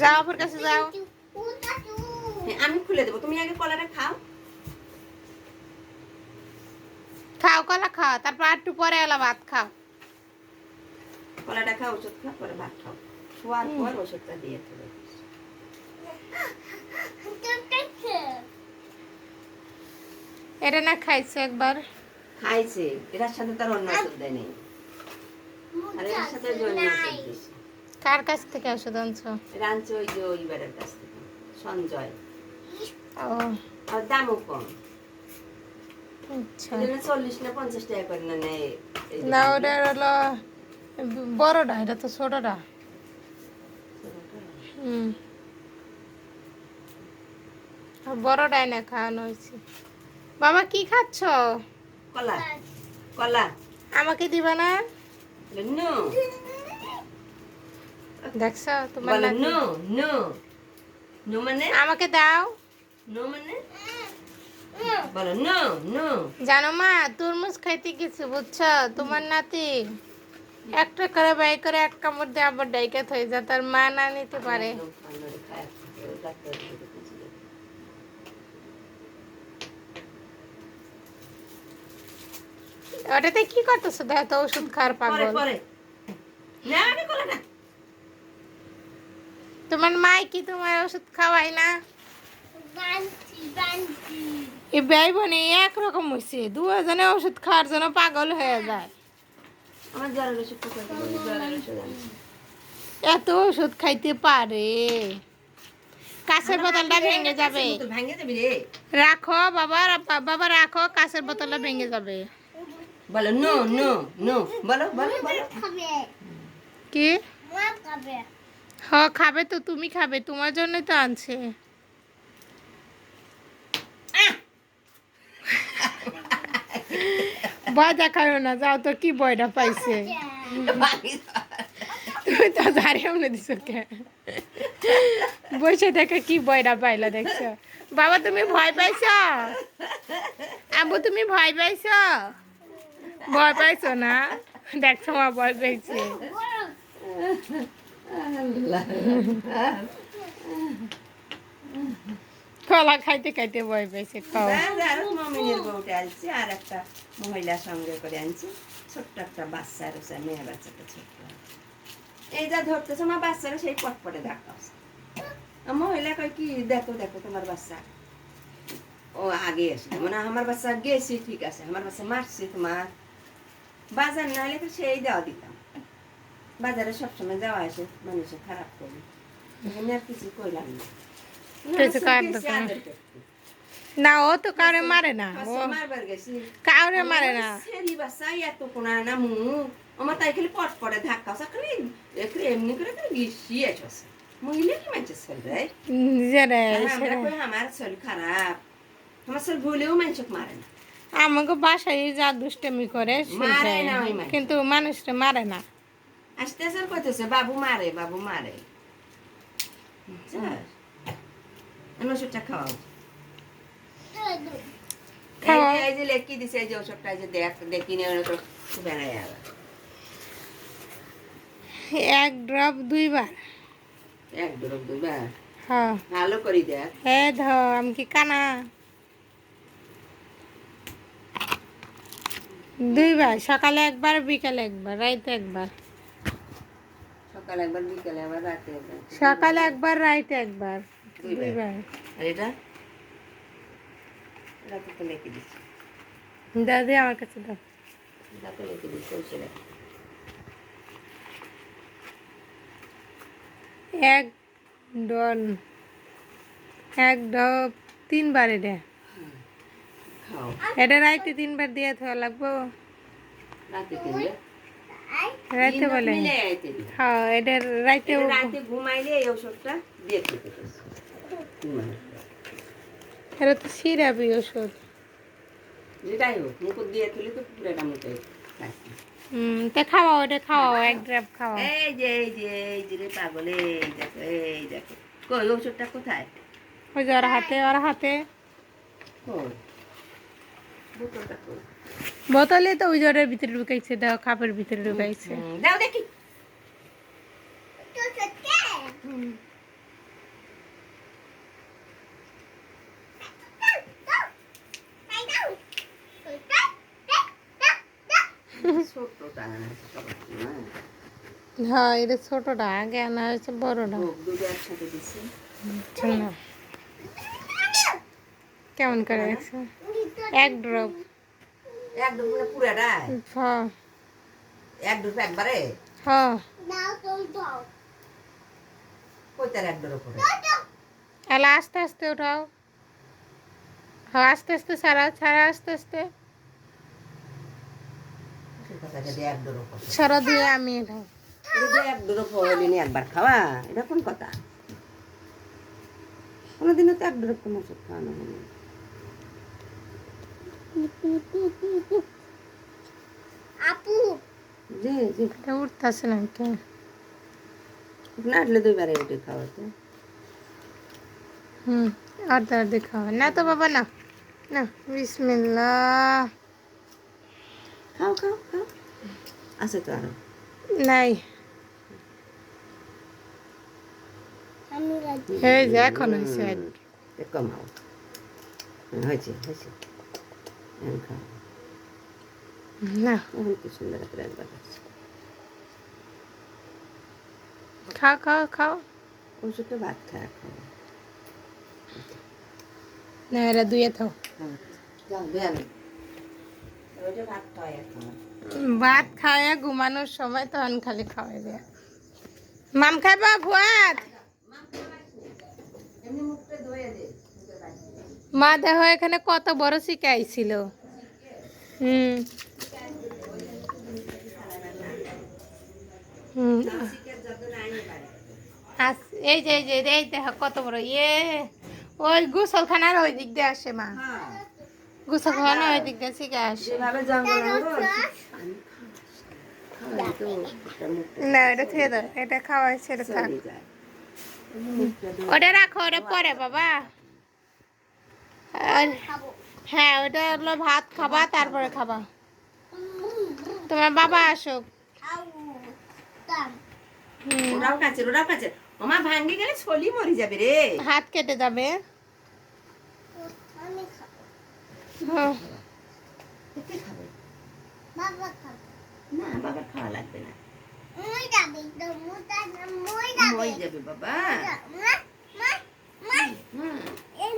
যাও আপুর কাছে যাও। হ্যাঁ, আমি খুলে দেবো, তুমি আগে কলাটা খাও। খাও কলা খাও, তারপর একটু পরে এলা ভাত খাও। কলাটা খাও, ওষুধ খাও, পরে ভাত খাও। শোয়ার পর ওষুধটা দিয়ে দেবে। এটা না খাইছে একবার? খাইছে, এটার সাথে তার অন্য ওষুধ দেয়নি। আর এটার সাথে ওই যে অন্য ওষুধ দিয়েছে। কার কাছ থেকে ওষুধ আনছো? রাঁধছে ওই যে ওই বেড়ার কাছ থেকে, সঞ্জয়। ও আর দামও কম। আচ্ছা। এই জন্য 40 না 50 টাকা করে না নেয়। এই না দোকানে। ওটা হলো বড়টা, এটা তো ছোটটা। হুম, আর বড়টাই না খাওয়ানো হয়েছে। বাবা কি খাচ্ছ? কলা, কলা। আমাকে দিবা না? নো, দেখছো তোমার বলো নাতি। নো, নো, নো মানে? আমাকে দাও। নো মানে? বলো নো, নো। জানো মা, তরমুজ খাইতে গেছে বুঝছো, তোমার নাতি একটা করে বাই করে এক কামড় দিয়ে আবার ডাইকা হয়ে যায়, তার মা না নিতে পারে। একদম ঠান্ডা খায়, ডাক্তার দিকে পৌঁছে দেবে। ওটাতে কি করতেছো? দেখো তো ওষুধ খাওয়ার পরে পাগল। পরে না, আগে কলা না। তোমার মা কি তোমার ওষুধ খাওয়াই না? এ ভাই বোনে একরকম হয়েছে, দুজনে ওষুধ খাওয়ার জন্য পাগল হয়ে যায়। আমার জ্বরের ওষুধ তো খাইতে বলে, জ্বরের ওষুধ আনছি। এত ওষুধ খাইতে পারে? কাঁচের বোতলটা ভেঙে যাবে। বোতল ভেঙে যাবে রে। রাখো বাবা, বাবা রাখো, কাঁচের বোতলটা ভেঙে যাবে। বলো নো, নো, নো। বলো বলো বলো। কি? হ খাবে তো, তুমি খাবে, তোমার জন্যই তো আনছে। ভয় দেখাও না, যাও তো, কি ভয়টা পাইছে? তুমি তো দাঁড়িয়ে মনে দিছো কে? বসে দেখে কি ভয়টা পাইলা দেখছো? বাবা তুমি ভয় পাইছ? আব্বু তুমি ভয় পাইছ? ভয় পাইছো না? দেখছো মা ভয় পাইছে। কলা খাইতে খাইতে ভয় পাইছে। খাও। মমিনের বউটা আনছি, আর একটা মহিলা সঙ্গে করে আনছি, ছোট্ট একটা বাচ্চা রয়েছে, মেয়ে বাচ্চাটা ছোট্ট। এই যা ধরতেছে আমার বাচ্চারা সেই পটপটে দেখাচ্ছে। মহিলা কয় কি, দেখো দেখো তোমার বাচ্চা ও আগে আসলে মানে আমার বাচ্চা গেছি, ঠিক আছে, আমার বাচ্চা মারছি তোমার। বাজার না হলে তো সেই দেওয়া দিতাম, বাজারে সবসময় দেওয়া আসে, মানুষের খারাপ করি, এখানে আর কিছু কইলাম না। কিছু কার দোকান না, ও তো কাউরে মারে না, ও মারবার গেছি কাউরে মারে না। সেরি বাচ্চা এত কোনা না মু আমার তাই খালি পটপটে ধাক্কা খালি একটু এমনি করে তো গিয়ে আসছে। মহিলা কি মানছে চল রে, নিজেরে আমরা কই আমার শরীর খারাপ, আমার শরীর ভুলেও মানুষক মারে না। আমাকে বাসায় যা দুষ্টামি করে মারে সেটাই, না ওই মানুষ, কিন্তু মানুষটা মারে না। আসতে আসতে কইতেছে বাবু মারে, বাবু মারে। ওষুধটা খাওয়াও। খাওয়াও। এই যে লেখি দিছে, এই যে ওষুধটা, এই যে দেখ দেখি নিয়ে তো বেড়ায় আবার। এক ড্রপ 2 বার। এক ড্রপ দুইবার হ্যাঁ ভালো করি দেখ। হ্যাঁ, ধর আমি কি কানা? 2 বার, সকালে একবার, বিকালে একবার, রাইতে একবার। সকালে একবার, বিকালে আবার, রাতে একবার। সকালে একবার, রাইতে একবার, 2 দুইবার। বার। আর এটা রাতে তো লেখে দিচ্ছি, দাদি আমার কাছে দাও। রাতে লেখে দিচ্ছি ওই ছেলে। এক ডন, এক ডব 3 বার। এটা খাও এটা রাইতে 3 বার দিয়ে থাকা লাগবো। রাতে কিনলে রাইতে বলে মিলে আইতে দিই। হ্যাঁ, এটা রাইতে। এটা রাতে ঘুমাইলে এই ওষুধটা দিয়ে খেতে হবে। এটা তো সিরাপি ওষুধ। যেটাই হোক মুখ দিয়ে তুলে তো পুরোটা মুখে খাচ্ছি। তা খাওয়াও, এটা খাওয়াও, এক ড্রাপ খাওয়াও। এই যে এই যে এই যে রে পাগল, এই দেখো এই দেখো, কই ওষুধটা কোথায়? ওই যে ওর হাতে, ওর হাতে কই বোতলটা কই? বোতলে তো ওই জ্বরের ভিতরে ঢুকাইছে, দাও কাপের ভিতরে ঢুকাইছে। দাও দেখি। ছোটটা সবার না হ্যাঁ এটা ছোটটা আগে আনা হয়েছে বড়টা। ভোগ দুটো একসাথে দিছি শোনো কেমন করে দেখছো এক ড্রপ। এক ডুব মানে পুরাটাই হ্যাঁ এক ডুব একবারে হ্যাঁ কইতার এক ডুব করে এলা আস্তে আস্তে উঠাও। হ্যাঁ আস্তে আস্তে ছাড়া ছাড়া আস্তে আস্তে সে কথা যদি এক ডুব করে সরা দিয়ে আমি এটাও এটা যে এক ডুব হইলি নি একবার খাওয়া এটা কোন কথা কোনোদিনও তো এক ডুব কোনো ওষুধ খাওয়ানো হয়নি আপু জি জি এটা উঠতেছে না কে না আসলে দুইবারে উঠে খাওয়াতে হুম আর্ধা আর্ধে খাওয়া না তো বাবা না না বিসমিল্লাহ খাও খাও খাও আছে তো আরো নাই আমি রাজি এই যে এখন হয়েছে কমাও হয়েছে হয়েছে এখন খাও না এখন কি সুন্দর করে একবার আছে খাও খাও খাও ওষুধটা ভাত খাওয়া খাও না এরা দুয়ে থাও যাও দেন ওইটা ভাত খাওয়াই এখন ভাত খাওয়া ঘুমানোর সময় তখন খালি খাওয়াই দেয় মাম খাইবা ভাত এমনি মুখটা ধুয়ে দে মা দেখো এখানে কত বড় শিখাইছিল হুম হুম এই যে এই যে এই দেখো কত বড় ইয়ে ওই গোসলখানার ওই দিক দিয়ে আসে মা হ্যাঁ গোসলখানা ওই দিক দিয়ে শিখে আসে যেভাবে জঙ্গল তো একটা মুখটা না এটা খেয়ে দাও এটা খাওয়াই ছেড়ে থাক চলে যায় মুখটা ধুয়ে ওটা রাখো ওটা পরে বাবা আর খাবো হ্যাঁ ওটা হলো ভাত খাবা তারপরে খাবা তোমার বাবা আসুক হুম ওরাও কাছে ওমা ভাঙ্গি গেলে ছলি মরি যাবে রে হাত কেটে যাবে আমি খাবো হ্যাঁ কে খাবে বাবা খাবো না বাবার খাওয়া লাগবে না মই যাবি তো মই মই যাবে বাবা মা মা মা হুম